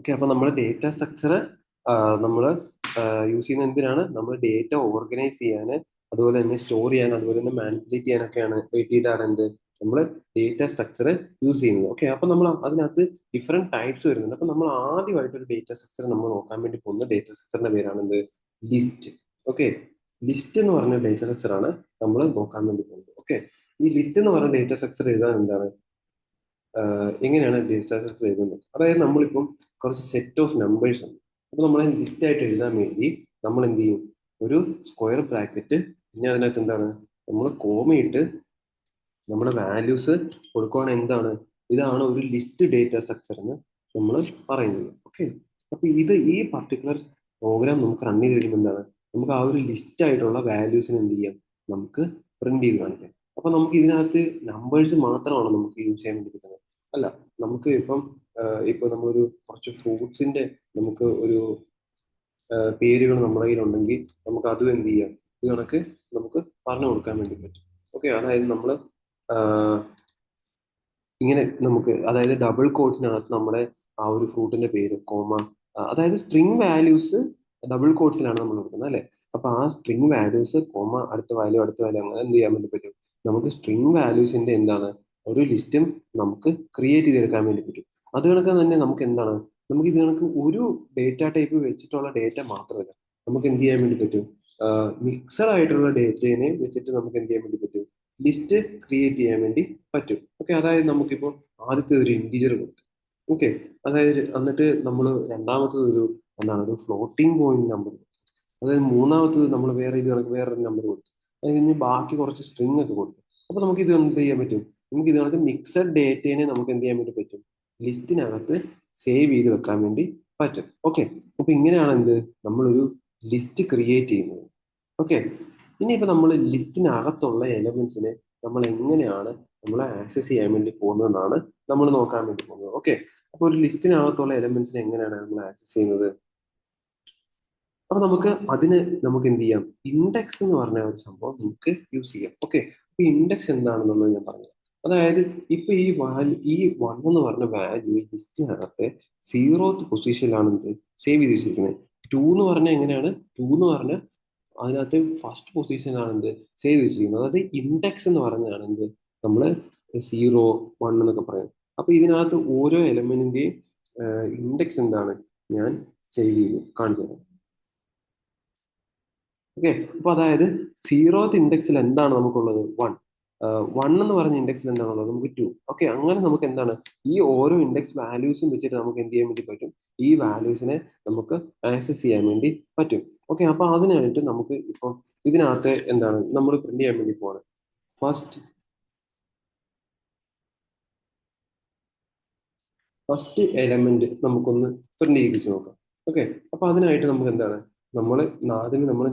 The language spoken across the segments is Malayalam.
ഓക്കെ, അപ്പൊ നമ്മൾ ഡേറ്റ സ്ട്രക്ചർ നമ്മൾ യൂസ് ചെയ്യുന്നത് എന്തിനാണ്? നമ്മൾ ഡേറ്റ ഓർഗനൈസ് ചെയ്യാൻ, അതുപോലെ തന്നെ സ്റ്റോർ ചെയ്യാൻ, അതുപോലെ തന്നെ മാനിപ്പുലേറ്റ് ചെയ്യാനൊക്കെയാണ് വേണ്ടിയിട്ടാണ് എന്ത് നമ്മൾ ഡേറ്റ സ്ട്രക്ചർ യൂസ് ചെയ്യുന്നത്. ഓക്കെ, അപ്പൊ നമ്മൾ അതിനകത്ത് ഡിഫറെന്റ് ടൈപ്സ് വരുന്നുണ്ട്. അപ്പൊ നമ്മൾ ആദ്യമായിട്ട് ഒരു ഡേറ്റ സ്ട്രക്ചർ നമ്മൾ നോക്കാൻ വേണ്ടി പോകുന്ന ഡേറ്റ സ്ട്രക്ചറിന്റെ പേരാണ് എന്ത്? ലിസ്റ്റ്. ഓക്കെ, ലിസ്റ്റ് എന്ന് പറഞ്ഞ ഡേറ്റ സ്ട്രക്ചർ ആണ് നമ്മൾ നോക്കാൻ വേണ്ടി പോകുന്നത്. ഓക്കെ, ഈ ലിസ്റ്റ് എന്ന് പറഞ്ഞ ഡേറ്റ സ്ട്രക്ചർ എഴുതാൻ എന്താണ് എങ്ങനെയാണ് ഡേറ്റ സ്ട്രക്ചർ എഴുതുന്നത്? അതായത് നമ്മളിപ്പം കുറച്ച് സെറ്റ് ഓഫ് നമ്പേഴ്സ് ഉണ്ട്. അപ്പൊ നമ്മളെ ലിസ്റ്റ് ആയിട്ട് എഴുതാൻ വേണ്ടി നമ്മൾ എന്ത് ചെയ്യും? ഒരു സ്ക്വയർ ബ്രാക്കറ്റ്, പിന്നെ അതിനകത്ത് എന്താണ്, നമ്മൾ കോമയിട്ട് നമ്മുടെ വാല്യൂസ് കൊടുക്കുകയാണെങ്കിൽ എന്താണ്, ഇതാണ് ഒരു ലിസ്റ്റ് ഡേറ്റ സ്ട്രക്ചർ എന്ന് നമ്മൾ പറയുന്നത്. ഓക്കെ, അപ്പൊ ഈ പർട്ടിക്കുലർ പ്രോഗ്രാം നമുക്ക് റൺ ചെയ്ത് കഴിയുമ്പോൾ എന്താണ്, നമുക്ക് ആ ഒരു ലിസ്റ്റ് ആയിട്ടുള്ള വാല്യൂസിന് എന്ത് ചെയ്യാം? നമുക്ക് പ്രിന്റ് ചെയ്ത് കാണിക്കാം. അപ്പൊ നമുക്ക് ഇതിനകത്ത് നമ്പേഴ്സ് മാത്രമാണ് നമുക്ക് യൂസ് ചെയ്യാൻ വേണ്ടി പറ്റുന്നത്. അല്ല, നമുക്ക് ഇപ്പൊ നമ്മളൊരു കുറച്ച് ഫ്രൂട്ട്സിന്റെ നമുക്ക് ഒരു പേരുകൾ നമ്മുടെ കയ്യിലുണ്ടെങ്കിൽ നമുക്ക് അതും എന്ത് ചെയ്യാം? ഇത് കണക്ക് നമുക്ക് പറഞ്ഞു കൊടുക്കാൻ വേണ്ടി പറ്റും. ഓക്കെ, അതായത് നമ്മൾ ഇങ്ങനെ നമുക്ക്, അതായത് ഡബിൾ കോട്സിനകത്ത് നമ്മുടെ ആ ഒരു ഫ്രൂട്ടിന്റെ പേര് കോമ, അതായത് സ്ട്രിങ് വാല്യൂസ് ഡബിൾ കോട്സിലാണ് നമ്മൾ കൊടുക്കുന്നത് അല്ലെ. അപ്പൊ ആ സ്ട്രിങ് വാല്യൂസ് കോമ അടുത്ത വാല്യൂ അങ്ങനെ എന്ത് ചെയ്യാൻ വേണ്ടി പറ്റും? നമുക്ക് സ്ട്രിങ് വാല്യൂസിന്റെ എന്താണ് ഒരു ലിസ്റ്റും നമുക്ക് ക്രിയേറ്റ് ചെയ്തെടുക്കാൻ വേണ്ടി പറ്റും. അത് കണക്ക് തന്നെ നമുക്ക് എന്താണ്, നമുക്ക് ഇത് കണക്ക് ഒരു ഡേറ്റ ടൈപ്പ് വെച്ചിട്ടുള്ള ഡേറ്റ മാത്രമല്ല, നമുക്ക് എന്ത് ചെയ്യാൻ വേണ്ടി പറ്റും? മിക്സഡ് ആയിട്ടുള്ള ഡേറ്റയെ വെച്ചിട്ട് നമുക്ക് എന്ത് ചെയ്യാൻ വേണ്ടി പറ്റും? ലിസ്റ്റ് ക്രിയേറ്റ് ചെയ്യാൻ വേണ്ടി പറ്റും. ഓക്കെ, അതായത് നമുക്കിപ്പോൾ ആദ്യത്തെ ഒരു ഇന്റീജർ കൊടുത്തു. ഓക്കെ, അതായത് എന്നിട്ട് നമ്മൾ രണ്ടാമത്തത് ഒരു ഫ്ലോട്ടിംഗ് പോയിന്റ് നമ്പർ, അതായത് മൂന്നാമത്തത് നമ്മൾ വേറെ ഇത് കണക്ക് വേറൊരു നമ്പർ കൊടുത്തു. അത് കഴിഞ്ഞ് ബാക്കി കുറച്ച് സ്ട്രിങ് ഒക്കെ കൊടുത്തു. അപ്പൊ നമുക്ക് ഇത് എന്ത് ചെയ്യാൻ പറ്റും? നമുക്ക് ഇത് കണക്ക് മിക്സഡ് ഡേറ്റേനെ നമുക്ക് എന്ത് ചെയ്യാൻ വേണ്ടി പറ്റും? ലിസ്റ്റിനകത്ത് സേവ് ചെയ്ത് വെക്കാൻ വേണ്ടി പറ്റും. ഓക്കെ, അപ്പൊ ഇങ്ങനെയാണ് എന്ത് നമ്മളൊരു ലിസ്റ്റ് ക്രിയേറ്റ് ചെയ്യുന്നത്. ഓക്കെ, ഇനിയിപ്പോ നമ്മൾ ലിസ്റ്റിനകത്തുള്ള എലമെന്റ്സിനെ നമ്മൾ എങ്ങനെയാണ് നമ്മൾ ആക്സസ് ചെയ്യാൻ വേണ്ടി പോകുന്നതെന്നാണ് നമ്മൾ നോക്കാൻ വേണ്ടി പോകുന്നത്. ഓക്കെ, അപ്പൊ ഒരു ലിസ്റ്റിനകത്തുള്ള എലമെന്റ്സിനെ എങ്ങനെയാണ് നമ്മൾ ആക്സസ് ചെയ്യുന്നത്? അപ്പൊ നമുക്ക് എന്ത് ചെയ്യാം? ഇൻഡെക്സ് എന്ന് പറഞ്ഞ ഒരു സംഭവം നമുക്ക് യൂസ് ചെയ്യാം. ഓക്കെ, അപ്പൊ ഇൻഡെക്സ് എന്താണെന്നുള്ളത് ഞാൻ പറഞ്ഞു. അതായത് ഇപ്പൊ ഈ വൺ എന്ന് പറഞ്ഞ വാല്യൂ ഈ ലിസ്റ്റിനകത്തെ സീറോത്ത് പൊസിഷനിലാണ് എന്ത് സേവ് ചെയ്ത് വെച്ചിരിക്കുന്നത്. ടു എന്ന് പറഞ്ഞാൽ എങ്ങനെയാണ്? ടു എന്ന് പറഞ്ഞാൽ അതിനകത്ത് ഫസ്റ്റ് പൊസിഷനാണ് എന്ത് സേവ് ചെയ്ത് വെച്ചിരിക്കുന്നത്. അതായത് ഇൻഡെക്സ് എന്ന് പറഞ്ഞാണ് എന്ത് നമ്മള് സീറോ വൺ എന്നൊക്കെ പറയുന്നത്. അപ്പൊ ഇതിനകത്ത് ഓരോ എലമെന്റിന്റെയും ഇൻഡെക്സ് എന്താണ് ഞാൻ സേവ് ചെയ്ത് കാണിച്ചു തരാം. ഓക്കെ, അപ്പൊ അതായത് സീറോത്ത് ഇൻഡെക്സിൽ എന്താണ് നമുക്കുള്ളത്? വൺ. വൺ എന്ന് പറഞ്ഞ ഇൻഡെക്സിൽ എന്താണുള്ളത്? നമുക്ക് ടു. ഓക്കെ, അങ്ങനെ നമുക്ക് എന്താണ് ഈ ഓരോ ഇൻഡെക്സ് വാല്യൂസും വെച്ചിട്ട് നമുക്ക് എന്ത് ചെയ്യാൻ വേണ്ടി പറ്റും? ഈ വാല്യൂസിനെ നമുക്ക് ആക്സസ് ചെയ്യാൻ വേണ്ടി പറ്റും. ഓക്കെ, അപ്പൊ അതിനായിട്ട് നമുക്ക് ഇപ്പം ഇതിനകത്ത് എന്താണ് നമ്മൾ പ്രിന്റ് ചെയ്യാൻ വേണ്ടി പോവാണ്. ഫസ്റ്റ് ഫസ്റ്റ് എലമെന്റ് നമുക്കൊന്ന് പ്രിന്റ് ചെയ്യിപ്പിച്ച് നോക്കാം. ഓക്കെ, അപ്പൊ അതിനായിട്ട് നമുക്ക് എന്താണ്, നമ്മൾ ആദ്യമേ നമ്മുടെ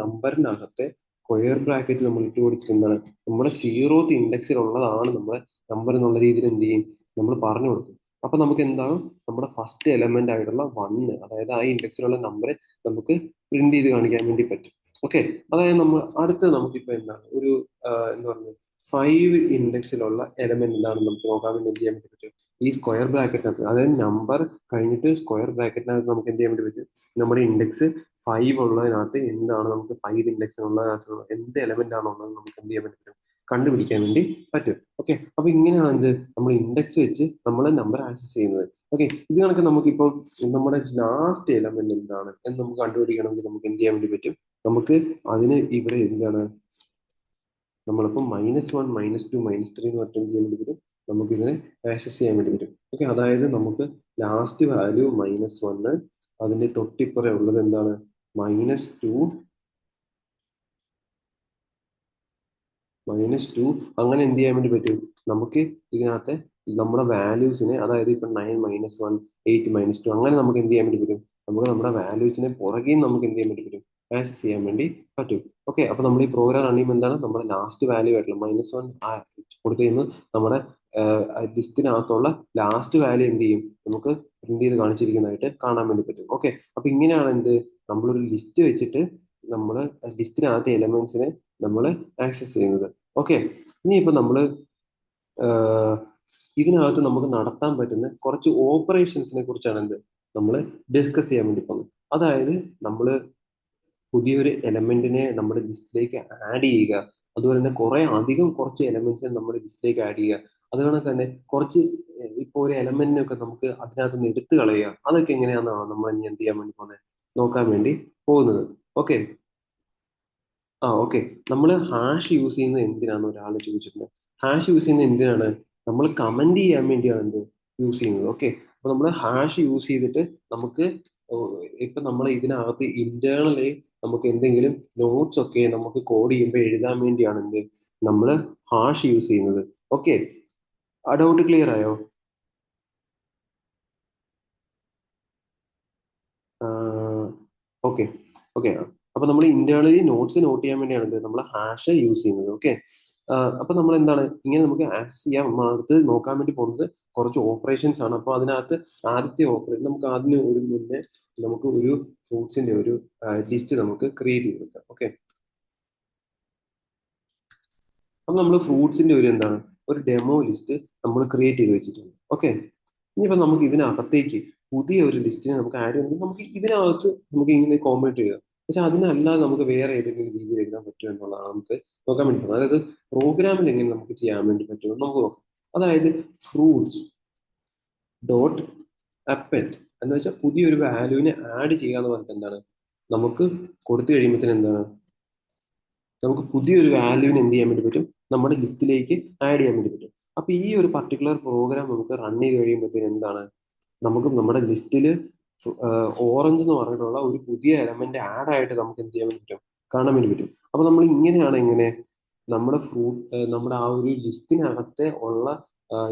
നമ്പറിനകത്തെ സ്ക്വയർ ബ്രാക്കറ്റ് നമ്മൾ ഇട്ട് കൊടുത്തിട്ട് എന്താണ് നമ്മുടെ സീറോത്ത് ഇൻഡെക്സിലുള്ളതാണ് നമ്മുടെ നമ്പർ എന്നുള്ള രീതിയിൽ എന്ത് ചെയ്യും? നമ്മൾ പറഞ്ഞു കൊടുക്കും. അപ്പൊ നമുക്ക് എന്താകും? നമ്മുടെ ഫസ്റ്റ് എലമെന്റ് ആയിട്ടുള്ള വണ്ണ്, അതായത് ആ ഇൻഡെക്സിലുള്ള നമ്പർ നമുക്ക് പ്രിന്റ് ചെയ്ത് കാണിക്കാൻ വേണ്ടി പറ്റും. ഓക്കെ, അതായത് നമ്മൾ അടുത്ത് നമുക്കിപ്പോ എന്താണ് എന്താ പറയുക, ഫൈവ് ഇൻഡെക്സിലുള്ള എലമെന്റ് എന്താണെന്ന് നമുക്ക് നോക്കാൻ വേണ്ടി എന്ത് ചെയ്യാൻ വേണ്ടി പറ്റും? ഈ സ്ക്വയർ ബ്രാക്കറ്റിനകത്ത്, അതായത് നമ്പർ കഴിഞ്ഞിട്ട് സ്ക്വയർ ബ്രാക്കറ്റിനകത്ത് നമുക്ക് എന്ത് ചെയ്യാൻ വേണ്ടി പറ്റും? നമ്മുടെ ഇൻഡെക്സ് ഫൈവ് ഉള്ളതിനകത്ത് എന്താണ് നമുക്ക് ഫൈവ് ഇൻഡെക്സ് ഉള്ളതിനകത്ത് എന്ത് എലമെന്റ് ആണോ ഉള്ളത് നമുക്ക് എന്ത് ചെയ്യാൻ വേണ്ടി പറ്റും? കണ്ടുപിടിക്കാൻ വേണ്ടി പറ്റും. ഓക്കെ, അപ്പൊ ഇങ്ങനെയാണ് എന്ത് നമ്മൾ ഇൻഡെക്സ് വെച്ച് നമ്മൾ നമ്പർ ആക്സസ് ചെയ്യുന്നത്. ഓക്കെ, ഇത് കണക്ക് നമുക്കിപ്പോൾ നമ്മുടെ ലാസ്റ്റ് എലമെന്റ് എന്താണ് എന്ന് നമുക്ക് കണ്ടുപിടിക്കണമെങ്കിൽ നമുക്ക് എന്ത് ചെയ്യാൻ വേണ്ടി പറ്റും? നമുക്ക് അതിന് ഇവിടെ എന്താണ് നമ്മളിപ്പോൾ -1 -2 -3 എന്ന് പറഞ്ഞിട്ട് എന്ത് ചെയ്യാൻ വേണ്ടി പറ്റും? നമുക്ക് ഇതിനെ ആക്സസ് ചെയ്യാൻ വേണ്ടി പറ്റും. ഓക്കെ, അതായത് നമുക്ക് ലാസ്റ്റ് വാല്യൂ -1, അതിന്റെ തൊട്ടിപ്പുറം ഉള്ളത് എന്താണ് -2, -2, അങ്ങനെ എന്ത് ചെയ്യാൻ വേണ്ടി പറ്റും? നമുക്ക് ഇതിനകത്ത് നമ്മുടെ വാല്യൂസിനെ, അതായത് ഇപ്പൊ 9 -1 8 -2 അങ്ങനെ നമുക്ക് എന്ത് ചെയ്യാൻ വേണ്ടി പറ്റും? നമുക്ക് നമ്മുടെ വാല്യൂസിനെ പുറകെയും നമുക്ക് എന്ത് ചെയ്യാൻ വേണ്ടി പറ്റും? ആക്സസ് ചെയ്യാൻ വേണ്ടി പറ്റും. ഓക്കെ, അപ്പൊ നമ്മൾ ഈ പ്രോഗ്രാം റൺ ചെയ്യുമ്പോൾ എന്താണ് നമ്മുടെ ലാസ്റ്റ് വാല്യൂ ആയിട്ടുള്ള -1 കൊടുത്തു കഴിയുമ്പോൾ നമ്മുടെ ലിസ്റ്റിനകത്തുള്ള ലാസ്റ്റ് വാല്യൂ എന്ത് ചെയ്യും? നമുക്ക് പ്രിന്റ് ചെയ്ത് കാണിച്ചിരിക്കുന്നതായിട്ട് കാണാൻ വേണ്ടി പറ്റും. ഓക്കെ, അപ്പൊ ഇങ്ങനെയാണ് എന്ത് നമ്മളൊരു ലിസ്റ്റ് വെച്ചിട്ട് നമ്മൾ ലിസ്റ്റിനകത്തെ എലമെന്റ്സിനെ നമ്മൾ ആക്സസ് ചെയ്യുന്നത്. ഓക്കെ, ഇനിയിപ്പോ നമ്മൾ ഇതിനകത്ത് നമുക്ക് നടത്താൻ പറ്റുന്ന കുറച്ച് ഓപ്പറേഷൻസിനെ കുറിച്ചാണ് എന്ത് നമ്മൾ ഡിസ്കസ് ചെയ്യാൻ വേണ്ടി പോകുന്നത്. അതായത് നമ്മൾ പുതിയൊരു എലമെന്റിനെ നമ്മുടെ ലിസ്റ്റിലേക്ക് ആഡ് ചെയ്യുക, അതുപോലെ തന്നെ കുറെ അധികം കുറച്ച് എലമെന്റ്സിനെ നമ്മുടെ ലിസ്റ്റിലേക്ക് ആഡ് ചെയ്യുക, അതുപോലെ തന്നെ കുറച്ച് ഇപ്പോൾ ഒരു എലമെന്റിനൊക്കെ നമുക്ക് അതിനകത്ത് നിന്ന് എടുത്തു കളയുക, അതൊക്കെ എങ്ങനെയാണെന്നാണ് നമ്മൾ ഇനി എന്ത് ചെയ്യാൻ വേണ്ടി പോകുന്നത്, നോക്കാൻ വേണ്ടി പോകുന്നത്. ഓക്കെ. ഓക്കെ. നമ്മൾ ഹാഷ് യൂസ് ചെയ്യുന്നത് എന്തിനാണ് ഒരാൾ ചോദിച്ചിട്ടുണ്ട്. ഹാഷ് യൂസ് ചെയ്യുന്നത് എന്തിനാണ്? നമ്മൾ കമന്റ് ചെയ്യാൻ വേണ്ടിയാണ് എന്ത് യൂസ് ചെയ്യുന്നത്. ഓക്കെ. അപ്പൊ നമ്മൾ ഹാഷ് യൂസ് ചെയ്തിട്ട് നമുക്ക് ഇപ്പൊ നമ്മൾ ഇതിനകത്ത് ഇന്റേണലി നമുക്ക് എന്തെങ്കിലും നോട്ട്സ് ഒക്കെ നമുക്ക് കോഡ് ചെയ്യുമ്പോൾ എഴുതാൻ വേണ്ടിയാണ് എന്ത് നമ്മൾ ഹാഷ് യൂസ് ചെയ്യുന്നത്. ഓക്കെ. ആ ഡൗട്ട് ക്ലിയർ ആയോ? ഓക്കെ. ഓക്കെ. അപ്പൊ നമ്മൾ ഇന്റേണലി നോട്ട്സ് നോട്ട് ചെയ്യാൻ വേണ്ടിയാണ് നമ്മൾ ഹാഷ് യൂസ് ചെയ്യുന്നത്. ഓക്കെ. അപ്പൊ നമ്മൾ എന്താണ് ഇങ്ങനെ നമുക്ക് ആക്സസ് ചെയ്യാൻ അടുത്ത് നോക്കാൻ വേണ്ടി പോകുന്നത് കുറച്ച് ഓപ്പറേഷൻസ് ആണ്. അപ്പൊ അതിനകത്ത് ആദ്യത്തെ ഓപ്പറേഷൻ നമുക്ക് ആദ്യം ഒരു മുന്നേ നമുക്ക് ഒരു ഫ്രൂട്ട്സിന്റെ ഒരു ലിസ്റ്റ് നമുക്ക് ക്രിയേറ്റ് ചെയ്ത് വെക്കാം. ഓക്കെ. അപ്പൊ നമ്മൾ ഫ്രൂട്ട്സിന്റെ ഒരു എന്താണ് ഒരു ഡെമോ ലിസ്റ്റ് നമ്മൾ ക്രിയേറ്റ് ചെയ്ത് വെച്ചിട്ടുണ്ട്. ഓക്കെ. ഇനിയിപ്പോ നമുക്ക് ഇതിനകത്തേക്ക് പുതിയ ഒരു ലിസ്റ്റിനെ നമുക്ക് ആഡ് ചെയ്യണമെങ്കിൽ നമുക്ക് ഇതിനകത്ത് നമുക്ക് ഇങ്ങനെ കോമെന്റ് ചെയ്യാം. പക്ഷെ അതിനല്ലാതെ നമുക്ക് വേറെ ഏതെങ്കിലും രീതിയിൽ എഴുതാൻ പറ്റുമോ എന്നുള്ളതാണ് നമുക്ക് നോക്കാൻ വേണ്ടി പോകുന്നത്. അതായത് പ്രോഗ്രാമിൽ എങ്ങനെ നമുക്ക് ചെയ്യാൻ വേണ്ടി പറ്റുമോ എന്ന് നമുക്ക് നോക്കാം. അതായത് ഫ്രൂട്ട്സ് ഡോട്ട് അപ്പൻഡ് എന്ന് വെച്ചാൽ പുതിയൊരു വാല്യൂവിനെ ആഡ് ചെയ്യുക എന്ന് പറഞ്ഞിട്ട് എന്താണ് നമുക്ക് കൊടുത്തു കഴിയുമ്പോഴത്തേന് എന്താണ് നമുക്ക് പുതിയൊരു വാല്യൂവിനെ എന്ത് ചെയ്യാൻ വേണ്ടി പറ്റും, നമ്മുടെ ലിസ്റ്റിലേക്ക് ആഡ് ചെയ്യാൻ വേണ്ടി പറ്റും. അപ്പൊ ഈ ഒരു പർട്ടിക്കുലർ പ്രോഗ്രാം നമുക്ക് റൺ ചെയ്ത് കഴിയുമ്പോഴത്തേന് എന്താണ് നമുക്ക് നമ്മുടെ ലിസ്റ്റിൽ ഓറഞ്ച് എന്ന് പറഞ്ഞിട്ടുള്ള ഒരു പുതിയ എലമെന്റ് ആഡ് ആയിട്ട് നമുക്ക് എന്ത് ചെയ്യാൻ വേണ്ടി പറ്റും, കാണാൻ വേണ്ടി പറ്റും. അപ്പൊ നമ്മൾ ഇങ്ങനെയാണ് ഇങ്ങനെ നമ്മുടെ നമ്മുടെ ആ ഒരു ലിസ്റ്റിനകത്തെ ഉള്ള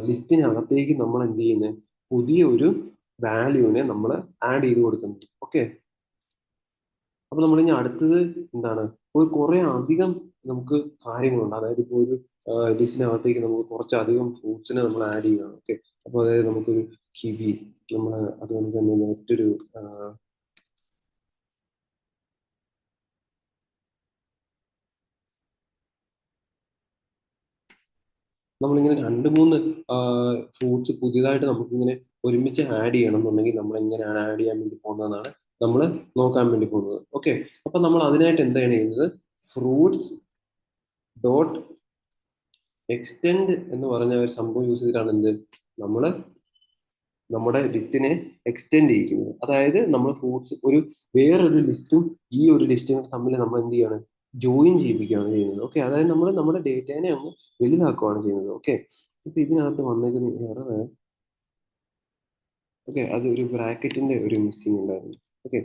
ലിസ്റ്റിനകത്തേക്ക് നമ്മൾ എന്ത് ചെയ്യുന്നത്, പുതിയ ഒരു വാല്യൂവിനെ നമ്മൾ ആഡ് ചെയ്ത് കൊടുക്കുന്നത്. ഓക്കെ. അപ്പൊ നമ്മൾ ഇനി അടുത്തത് എന്താണ് ഒരു കുറെ അധികം നമുക്ക് കാര്യങ്ങളുണ്ട്. അതായത് ഇപ്പോൾ ഒരു ലിസ്റ്റിനകത്തേക്ക് നമുക്ക് കുറച്ചധികം ഫ്രൂട്ട്സിനെ നമ്മൾ ആഡ് ചെയ്യുകയാണ്. ഓക്കെ. അപ്പൊ അതായത് നമുക്കൊരു കിവി, നമ്മൾ അതുപോലെ തന്നെ മറ്റൊരു നമ്മളിങ്ങനെ രണ്ട് മൂന്ന് ഫ്രൂട്ട്സ് പുതിയതായിട്ട് നമുക്കിങ്ങനെ ഒരുമിച്ച് ആഡ് ചെയ്യണം എന്നുണ്ടെങ്കിൽ നമ്മൾ എങ്ങനെയാണ് ആഡ് ചെയ്യാൻ വേണ്ടി പോകുന്നതെന്നാണ് നമ്മൾ നോക്കാൻ വേണ്ടി പോകുന്നത്. ഓക്കെ. അപ്പൊ നമ്മൾ അതിനായിട്ട് എന്താണ് ചെയ്യുന്നത്, ഫ്രൂട്ട്സ് ഡോട്ട് എക്സ്റ്റെൻഡ് എന്ന് പറഞ്ഞ ഒരു സംഭവം യൂസ് ചെയ്തിട്ടാണ് എന്ത് നമ്മൾ നമ്മുടെ ലിസ്റ്റിനെ എക്സ്റ്റെൻഡ് ചെയ്യിക്കുന്നത്. അതായത് നമ്മൾ ഫ്രൂട്ട്സ് ഒരു വേറൊരു ലിസ്റ്റും ഈ ഒരു ലിസ്റ്റും തമ്മിൽ നമ്മൾ എന്ത് ചെയ്യാണ്, ജോയിൻ ചെയ്യിപ്പിക്കുകയാണ് ചെയ്യുന്നത്. ഓക്കെ. അതായത് നമ്മൾ നമ്മുടെ ഡേറ്റേനെ അങ്ങ് വലുതാക്കുകയാണ് ചെയ്യുന്നത്. ഓക്കെ. ഇപ്പൊ ഇതിനകത്ത് വന്നേക്കുന്ന എറർ, ഓക്കെ, അത് ഒരു ബ്രാക്കറ്റിന്റെ ഒരു മിസ്സിംഗ് ഉണ്ടായിരുന്നു. ഓക്കെ.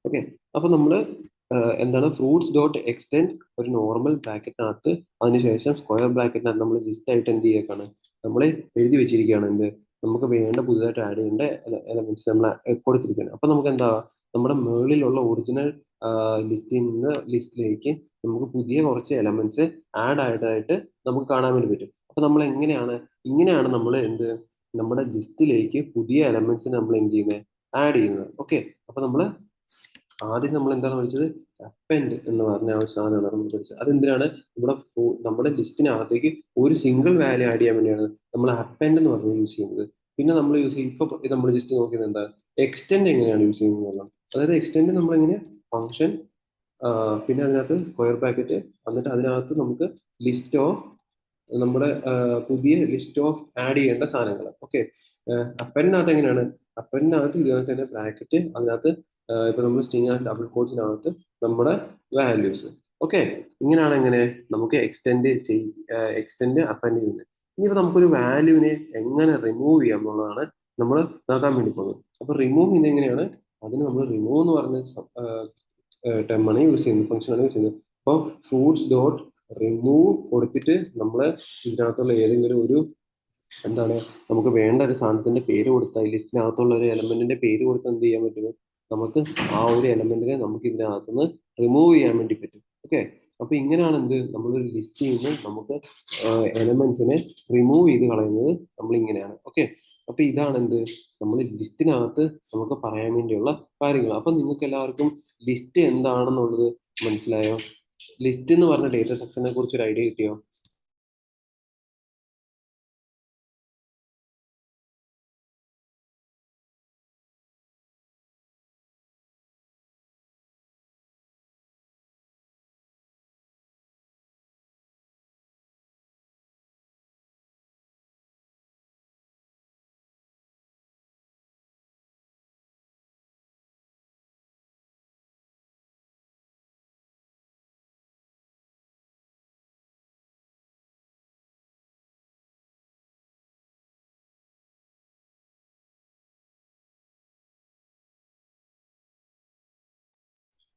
ഓക്കെ. അപ്പൊ നമ്മൾ എന്താണ് ഫ്രൂട്ട്സ് ഡോട്ട് എക്സ്റ്റെൻഡ് ഒരു നോർമൽ ബ്രാക്കറ്റിനകത്ത് അതിനുശേഷം സ്ക്വയർ ബ്രാക്കറ്റിനകത്ത് നമ്മൾ ലിസ്റ്റ് ആയിട്ട് എന്ത് ചെയ്യേക്കാണ്, നമ്മൾ എഴുതി വെച്ചിരിക്കുകയാണ് എന്ത് നമുക്ക് വേണ്ട പുതുതായിട്ട് ആഡ് ചെയ്യേണ്ട എലമെന്റ്സ് നമ്മൾ കൊടുത്തിരിക്കുകയാണ്. അപ്പൊ നമുക്ക് എന്താ നമ്മുടെ മുകളിലുള്ള ഒറിജിനൽ ലിസ്റ്റിൽ നിന്ന് ലിസ്റ്റിലേക്ക് നമുക്ക് പുതിയ കുറച്ച് എലമെന്റ്സ് ആഡ് ആയതായിട്ട് നമുക്ക് കാണാൻ വേണ്ടി പറ്റും. അപ്പൊ നമ്മൾ എങ്ങനെയാണ് ഇങ്ങനെയാണ് നമ്മൾ എന്ത് നമ്മുടെ ലിസ്റ്റിലേക്ക് പുതിയ എലമെന്റ്സ് നമ്മൾ എന്ത് ചെയ്യുന്നത്, ആഡ് ചെയ്യുന്നത്. ഓക്കെ. അപ്പൊ നമ്മൾ ആദ്യം നമ്മൾ എന്താണ് പഠിച്ചത്, അപ്പൻഡ് എന്ന് പറഞ്ഞ ആ ഒരു സാധനമാണ് നമ്മൾ പഠിച്ചത്. അതെന്തിനാണ് നമ്മുടെ ലിസ്റ്റിനകത്തേക്ക് ഒരു സിംഗിൾ വാല്യൂ ആഡ് ചെയ്യാൻ വേണ്ടിയാണ് നമ്മൾ അപ്പൻഡ് എന്ന് പറഞ്ഞ് യൂസ് ചെയ്യുന്നത്. പിന്നെ നമ്മൾ യൂസ് ചെയ്യും ഇപ്പൊ നമ്മൾ ജസ്റ്റ് നോക്കിയത് എന്താ എക്സ്റ്റെൻഡ് എങ്ങനെയാണ് യൂസ് ചെയ്യുന്നത് എന്നുള്ളത്. അതായത് എക്സ്റ്റെൻഡ് നമ്മൾ എങ്ങനെ ഫംഗ്ഷൻ പിന്നെ അതിനകത്ത് സ്ക്വയർ ബ്രാക്കറ്റ് എന്നിട്ട് അതിനകത്ത് നമുക്ക് ലിസ്റ്റ് ഓഫ് നമ്മുടെ പുതിയ ലിസ്റ്റ് ഓഫ് ആഡ് ചെയ്യേണ്ട സാധനങ്ങൾ. ഓക്കെ. അപ്പനകത്ത് എങ്ങനെയാണ്, അപ്പനകത്ത് ഇതുപോലെ തന്നെ ബ്രാക്കറ്റ് അതിനകത്ത് ഇപ്പൊ നമ്മൾ സ്ട്രിങ് ആൻഡ് ഡബിൾ കോട്സിനകത്ത് നമ്മുടെ വാല്യൂസ്. ഓക്കെ. ഇങ്ങനെയാണ് എങ്ങനെ നമുക്ക് എക്സ്റ്റെൻഡ് അപ്പൻഡ് ചെയ്യുന്നത്. ഇനിയിപ്പോ നമുക്കൊരു വാല്യൂവിനെ എങ്ങനെ റിമൂവ് ചെയ്യാം എന്നുള്ളതാണ് നമ്മൾ നോക്കാൻ വേണ്ടി പോകുന്നത്. അപ്പൊ റിമൂവ് ചെയ്യുന്നത് എങ്ങനെയാണ്, അതിന് നമ്മൾ റിമൂവ് എന്ന് പറഞ്ഞ ടെമാണ് യൂസ് ചെയ്യുന്നത്, ഫംഗ്ഷനാണ് യൂസ് ചെയ്യുന്നത്. അപ്പോൾ ഫ്രൂട്ട്സ് ഡോട്ട് റിമൂവ് കൊടുത്തിട്ട് നമ്മൾ ഇതിനകത്തുള്ള ഏതെങ്കിലും ഒരു എന്താണ് നമുക്ക് വേണ്ട ഒരു സാധനത്തിന്റെ പേര് കൊടുത്താൽ ലിസ്റ്റിനകത്തുള്ള ഒരു എലമെന്റിന്റെ പേര് കൊടുത്ത് എന്ത് ചെയ്യാൻ പറ്റും, നമുക്ക് ആ ഒരു എലമെന്റിനെ നമുക്ക് ഇതിനകത്തുനിന്ന് റിമൂവ് ചെയ്യാൻ വേണ്ടി പറ്റും. ഓക്കെ. അപ്പൊ ഇങ്ങനെയാണ് എന്ത് നമ്മളൊരു ലിസ്റ്റിൽ നിന്ന് നമുക്ക് എലമെന്റ്സിനെ റിമൂവ് ചെയ്ത് കളയുന്നത് നമ്മൾ ഇങ്ങനെയാണ്. ഓക്കെ. അപ്പൊ ഇതാണ് എന്ത് നമ്മൾ ലിസ്റ്റിനകത്ത് നമുക്ക് പറയാൻ വേണ്ടിയുള്ള കാര്യങ്ങൾ. അപ്പൊ നിങ്ങൾക്ക് എല്ലാവർക്കും ലിസ്റ്റ് എന്താണെന്നുള്ളത് മനസ്സിലായോ? ലിസ്റ്റ് എന്ന് പറഞ്ഞ ഡേറ്റ സ്ട്രക്ചറിനെ കുറിച്ച് ഒരു ഐഡിയ കിട്ടിയോ?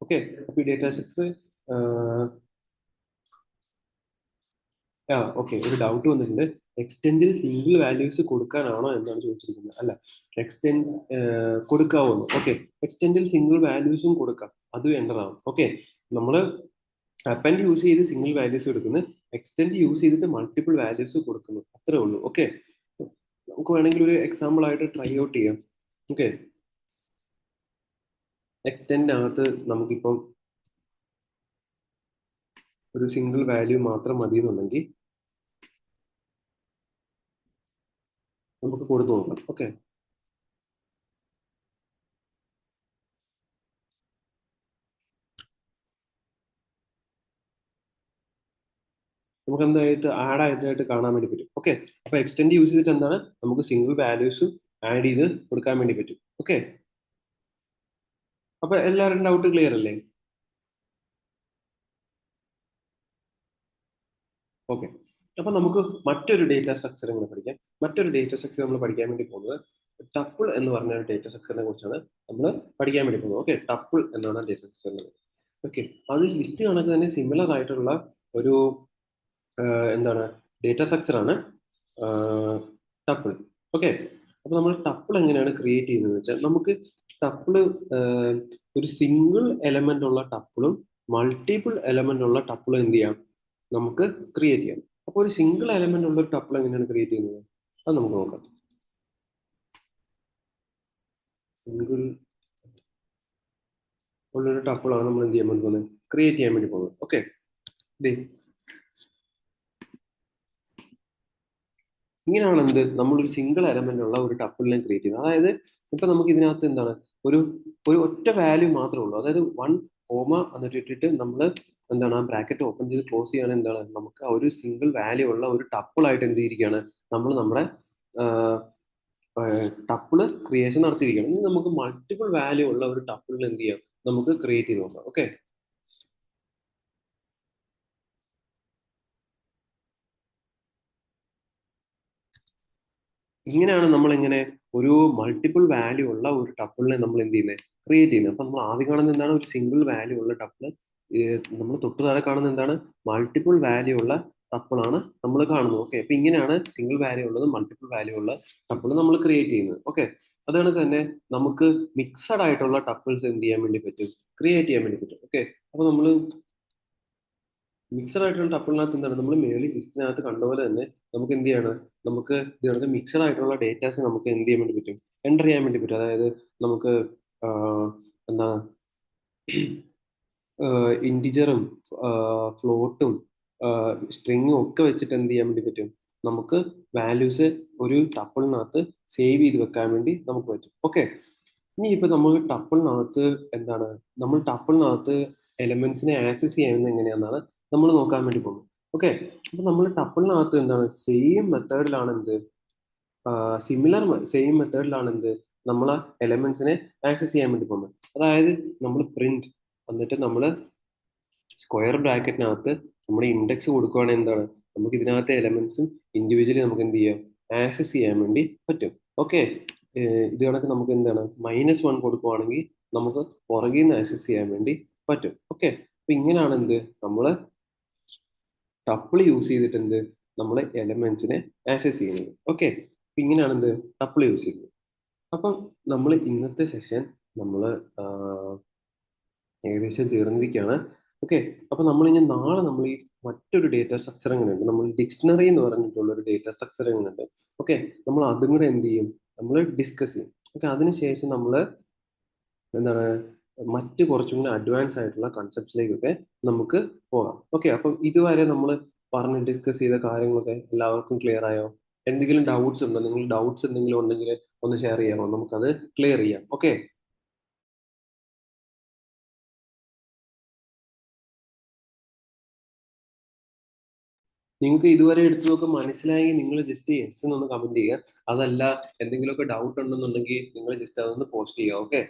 ഓക്കെ. അപ്പൊ ഈ ഡേറ്റാ സ്ട്രക്ചർ ഓക്കെ, ഒരു ഡൗട്ട് വന്നിട്ടുണ്ട്. എക്സ്റ്റെൻഡിൽ സിംഗിൾ വാല്യൂസ് കൊടുക്കാനാണോ എന്നാണ് ചോദിച്ചിരിക്കുന്നത്. അല്ല, എക്സ്റ്റെൻഡ് കൊടുക്കാവോ? ഓക്കെ, എക്സ്റ്റെൻഡിൽ സിംഗിൾ വാല്യൂസും കൊടുക്കാം, അത് വേണ്ടതാണ്. ഓക്കെ, നമ്മൾ അപ്പൻഡ് യൂസ് ചെയ്ത് സിംഗിൾ വാല്യൂസ് എടുക്കുന്നു, എക്സ്റ്റെൻഡ് യൂസ് ചെയ്തിട്ട് മൾട്ടിപ്പിൾ വാല്യൂസ് കൊടുക്കുന്നു, അത്രേ ഉള്ളൂ. ഓക്കെ, നമുക്ക് വേണമെങ്കിൽ ഒരു എക്സാമ്പിൾ ആയിട്ട് ട്രൈ ഔട്ട് ചെയ്യാം. ഓക്കെ, എക്സ്റ്റെൻഡിനകത്ത് നമുക്കിപ്പം ഒരു സിംഗിൾ വാല്യൂ മാത്രം മതി എന്നുണ്ടെങ്കിൽ നമുക്ക് കൊടുത്തു നോക്കാം. ഓക്കെ, നമുക്ക് എന്തായിട്ട് ആഡ് ആയിട്ട് കാണാൻ വേണ്ടി പറ്റും. ഓക്കെ, അപ്പൊ എക്സ്റ്റെൻഡ് യൂസ് ചെയ്തിട്ട് എന്താണ് നമുക്ക് സിംഗിൾ വാല്യൂസ് ആഡ് ചെയ്ത് കൊടുക്കാൻ വേണ്ടി പറ്റും. ഓക്കെ, അപ്പൊ എല്ലാവരും ഡൗട്ട് ക്ലിയർ അല്ലേ? ഓക്കെ, അപ്പൊ നമുക്ക് മറ്റൊരു ഡേറ്റ സ്ട്രക്ചർ കൂടെ പഠിക്കാം. മറ്റൊരു ഡേറ്റ സ്ട്രക്ചർ നമ്മൾ പഠിക്കാൻ വേണ്ടി പോകുന്നത് ടപ്പിൾ എന്ന് പറഞ്ഞ ഒരു ഡേറ്റ സ്ട്രക്ചറിനെ കുറിച്ചാണ് നമ്മൾ പഠിക്കാൻ വേണ്ടി പോകുന്നത്. ഓക്കെ, ടപ്പിൾ എന്നാണ് ഡേറ്റ സ്ട്രക്ചർ. ഓക്കെ, അത് ലിസ്റ്റ് കണക്ക് തന്നെ സിമിലർ ആയിട്ടുള്ള ഒരു എന്താണ് ഡേറ്റ സ്ട്രക്ചർ ആണ് ടപ്പിൾ. ഓക്കെ, അപ്പൊ നമ്മൾ ടപ്പിൾ എങ്ങനെയാണ് ക്രിയേറ്റ് ചെയ്യുന്നത് വെച്ചാൽ, നമുക്ക് ടപ്പിള് ഒരു സിംഗിൾ എലമെന്റ് ഉള്ള ടപ്പിളും മൾട്ടിപ്പിൾ എലമെന്റ് ഉള്ള ടപ്പിളും എന്ത് ചെയ്യാം, നമുക്ക് ക്രിയേറ്റ് ചെയ്യാം. അപ്പോൾ ഒരു സിംഗിൾ എലമെന്റ് ഉള്ള ഒരു ടപ്പിൾ എങ്ങനെയാണ് ക്രിയേറ്റ് ചെയ്യുന്നത്, അത് നമുക്ക് നോക്കാം. സിംഗിൾ ഉള്ളൊരു ടപ്പിളാണ് നമ്മൾ എന്ത് ചെയ്യാൻ വേണ്ടി പോകുന്നത്, ക്രിയേറ്റ് ചെയ്യാൻ വേണ്ടി പോകുന്നത്. ഓക്കെ, ഇങ്ങനെയാണ് എന്ത് നമ്മളൊരു സിംഗിൾ എലമെന്റ് ഉള്ള ഒരു ടപ്പിളിനെ ക്രിയേറ്റ് ചെയ്യുന്നത്. അതായത് ഇപ്പൊ നമുക്ക് ഇതിനകത്ത് എന്താണ് ഒരു ഒരു ഒറ്റ വാല്യൂ മാത്രമേ ഉള്ളൂ. അതായത് വൺ കോമ എന്നിട്ട് ഇട്ടിട്ട് നമ്മൾ എന്താണ് ആ ബ്രാക്കറ്റ് ഓപ്പൺ ചെയ്ത് ക്ലോസ് ചെയ്യാണ്, എന്താണ് നമുക്ക് ആ ഒരു സിംഗിൾ വാല്യൂ ഉള്ള ഒരു ടപ്പിൾ ആയിട്ട് എന്ത് ചെയ്തിരിക്കുകയാണ്, നമ്മൾ നമ്മുടെ ടപ്പിള് ക്രിയേഷൻ നടത്തിയിരിക്കുകയാണ്. ഇനി നമുക്ക് മൾട്ടിപ്പിൾ വാല്യൂ ഉള്ള ഒരു ടപ്പിളിൽ എന്ത് ചെയ്യാം, നമുക്ക് ക്രിയേറ്റ് ചെയ്ത് നോക്കാം. ഓക്കെ, ഇങ്ങനെയാണ് നമ്മൾ ഇങ്ങനെ ഒരു മൾട്ടിപ്പിൾ വാല്യൂ ഉള്ള ഒരു ടപ്പിളിനെ നമ്മൾ എന്ത് ചെയ്യുന്നത്, ക്രിയേറ്റ് ചെയ്യുന്നത്. അപ്പൊ നമ്മൾ ആദ്യം കാണുന്ന എന്താണ് ഒരു സിംഗിൾ വാല്യൂ ഉള്ള ടപ്പിള്, നമ്മൾ തൊട്ട് താഴെ കാണുന്ന എന്താണ് മൾട്ടിപ്പിൾ വാല്യൂ ഉള്ള ടപ്പിളാണ് നമ്മൾ കാണുന്നത്. ഓക്കെ, അപ്പൊ ഇങ്ങനെയാണ് സിംഗിൾ വാല്യൂ ഉള്ളത് മൾട്ടിപ്പിൾ വാല്യൂ ഉള്ള ടപ്പിൾ നമ്മൾ ക്രിയേറ്റ് ചെയ്യുന്നത്. ഓക്കെ, അതാണ് തന്നെ നമുക്ക് മിക്സഡ് ആയിട്ടുള്ള ടപ്പിൾസ് എന്ത് ചെയ്യാൻ വേണ്ടി പറ്റും, ക്രിയേറ്റ് ചെയ്യാൻ വേണ്ടി പറ്റും. ഓക്കെ, അപ്പൊ നമ്മൾ മിക്സഡ് ആയിട്ടുള്ള ടപ്പിളിനകത്ത് എന്താണ് നമ്മൾ മേളിൽ ലിസ്റ്റിനകത്ത് കണ്ടപോലെ തന്നെ നമുക്ക് എന്ത് ചെയ്യാണ്, നമുക്ക് ഇതുപോലെ മിക്സഡ് ആയിട്ടുള്ള ഡേറ്റാസ് നമുക്ക് എന്ത് ചെയ്യാൻ വേണ്ടി പറ്റും, എൻ്റർ ചെയ്യാൻ വേണ്ടി പറ്റും. അതായത് നമുക്ക് എന്താണ് ഇൻറ്റിജറും ഫ്ലോട്ടും സ്ട്രിങ്ങും ഒക്കെ വെച്ചിട്ട് എന്ത് ചെയ്യാൻ വേണ്ടി പറ്റും, നമുക്ക് വാല്യൂസ് ഒരു ടപ്പിളിനകത്ത് സേവ് ചെയ്ത് വെക്കാൻ വേണ്ടി നമുക്ക് പറ്റും. ഓക്കെ, ഇനി ഇപ്പൊ നമ്മൾ ടപ്പിളിനകത്ത് എന്താണ് നമ്മൾ ടപ്പിളിനകത്ത് എലമെന്റ്സിനെ ആക്സസ് ചെയ്യുന്നത് എങ്ങനെയാണെന്നാണ് നമ്മൾ നോക്കാൻ വേണ്ടി പോകുന്നത്. ഓക്കെ, അപ്പൊ നമ്മൾ ടപ്പിളിനകത്ത് എന്താണ് സെയിം മെത്തേഡിലാണ് എന്ത് സിമിലർ സെയിം മെത്തേഡിലാണ് എന്ത് നമ്മൾ എലമെന്റ്സിനെ ആക്സസ് ചെയ്യാൻ വേണ്ടി പോകുന്നത്. അതായത് നമ്മൾ പ്രിന്റ് എന്നിട്ട് നമ്മൾ സ്ക്വയർ ബ്രാക്കറ്റിനകത്ത് നമ്മുടെ ഇൻഡെക്സ് കൊടുക്കുകയാണെങ്കിൽ എന്താണ് നമുക്ക് ഇതിനകത്തെ എലമെന്റ്സും ഇൻഡിവിജ്വലി നമുക്ക് എന്ത് ചെയ്യാം, ആക്സസ് ചെയ്യാൻ വേണ്ടി പറ്റും. ഓക്കെ, ഇത് കണക്ക് നമുക്ക് എന്താണ് -1 കൊടുക്കുവാണെങ്കിൽ നമുക്ക് പുറകിൽ നിന്ന് ആക്സസ് ചെയ്യാൻ വേണ്ടി പറ്റും. ഓക്കെ, അപ്പൊ ഇങ്ങനെയാണ് എന്ത് നമ്മൾ ടപ്പിൾ യൂസ് ചെയ്തിട്ട് എന്ത് നമ്മൾ എലമെന്റ്സിനെ ആക്സസ് ചെയ്യുന്നത്. ഓക്കെ, അപ്പൊ ഇങ്ങനെയാണ് എന്ത് ടപ്പിൾ യൂസ് ചെയ്യുന്നത്. അപ്പം നമ്മൾ ഇന്നത്തെ സെഷൻ നമ്മൾ ഏകദേശം തീർന്നിരിക്കുകയാണ്. ഓക്കെ, അപ്പൊ നമ്മൾ ഇനി നാളെ നമ്മൾ ഈ മറ്റൊരു ഡേറ്റ സ്ട്രക്ചർ എങ്ങനെയുണ്ട്, നമ്മൾ ഡിക്ഷണറി എന്ന് പറഞ്ഞിട്ടുള്ള ഒരു ഡേറ്റ സ്ട്രക്ചർ എങ്ങനെയുണ്ട്, ഓക്കെ, നമ്മൾ അതും കൂടെ എന്ത് ചെയ്യും, നമ്മൾ ഡിസ്കസ് ചെയ്യും. ഓക്കെ, അതിനുശേഷം നമ്മൾ എന്താണ് മറ്റ് കുറച്ചും കൂടി അഡ്വാൻസ് ആയിട്ടുള്ള കൺസെപ്റ്റ്സിലേക്കൊക്കെ നമുക്ക് പോകാം. ഓക്കെ, അപ്പം ഇതുവരെ നമ്മൾ പറഞ്ഞ് ഡിസ്കസ് ചെയ്ത കാര്യങ്ങളൊക്കെ എല്ലാവർക്കും ക്ലിയർ ആയോ? എന്തെങ്കിലും ഡൗട്ട്സ് ഉണ്ടോ? നിങ്ങൾ ഡൗട്ട്സ് എന്തെങ്കിലും ഉണ്ടെങ്കിൽ ഒന്ന് ഷെയർ ചെയ്യാമോ, നമുക്കത് ക്ലിയർ ചെയ്യാം. ഓക്കെ, നിങ്ങൾക്ക് ഇതുവരെ എടുത്തതൊക്കെ മനസ്സിലായെങ്കിൽ നിങ്ങൾ ജസ്റ്റ് യെസ് എന്നൊന്ന് കമന്റ് ചെയ്യുക. അതല്ല എന്തെങ്കിലുമൊക്കെ ഡൗട്ട് ഉണ്ടെന്നുണ്ടെങ്കിൽ നിങ്ങൾ ജസ്റ്റ് അതൊന്ന് പോസ്റ്റ് ചെയ്യുക. ഓക്കെ.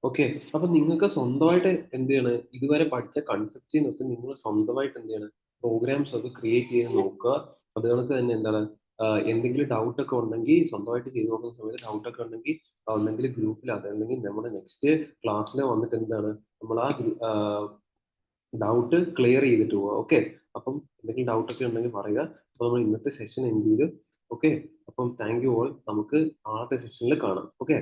ഓക്കെ. അപ്പൊ നിങ്ങൾക്ക് സ്വന്തമായിട്ട് എന്ത് ചെയ്യണം, ഇതുവരെ പഠിച്ച കൺസെപ്റ്റിൽ നിന്നൊക്കെ നിങ്ങൾ സ്വന്തമായിട്ട് എന്ത് ചെയ്യണം, പ്രോഗ്രാംസ് ഒക്കെ ക്രിയേറ്റ് ചെയ്ത് നോക്കുക. അത് കണക്ക് തന്നെ എന്താണ്, എന്തെങ്കിലും ഡൗട്ട് ഒക്കെ ഉണ്ടെങ്കിൽ സ്വന്തമായിട്ട് ചെയ്ത് നോക്കുന്ന സമയത്ത് ഡൗട്ട് ഒക്കെ ഉണ്ടെങ്കിൽ ഒന്നെങ്കിൽ ഗ്രൂപ്പിൽ, അതല്ലെങ്കിൽ നമ്മുടെ നെക്സ്റ്റ് ക്ലാസ്സിൽ വന്നിട്ട് എന്താണ് നമ്മൾ ആ ഡൗട്ട് ക്ലിയർ ചെയ്തിട്ട് പോവുക. ഓക്കെ. അപ്പം എന്തെങ്കിലും ഡൗട്ട് ഒക്കെ ഉണ്ടെങ്കിൽ പറയുക. അപ്പൊ നമ്മൾ ഇന്നത്തെ സെഷൻ എൻഡ് ചെയ്ത്. ഓക്കെ. അപ്പം താങ്ക് യു ഓൾ. നമുക്ക് ആദ്യത്തെ സെഷനിൽ കാണാം. ഓക്കെ.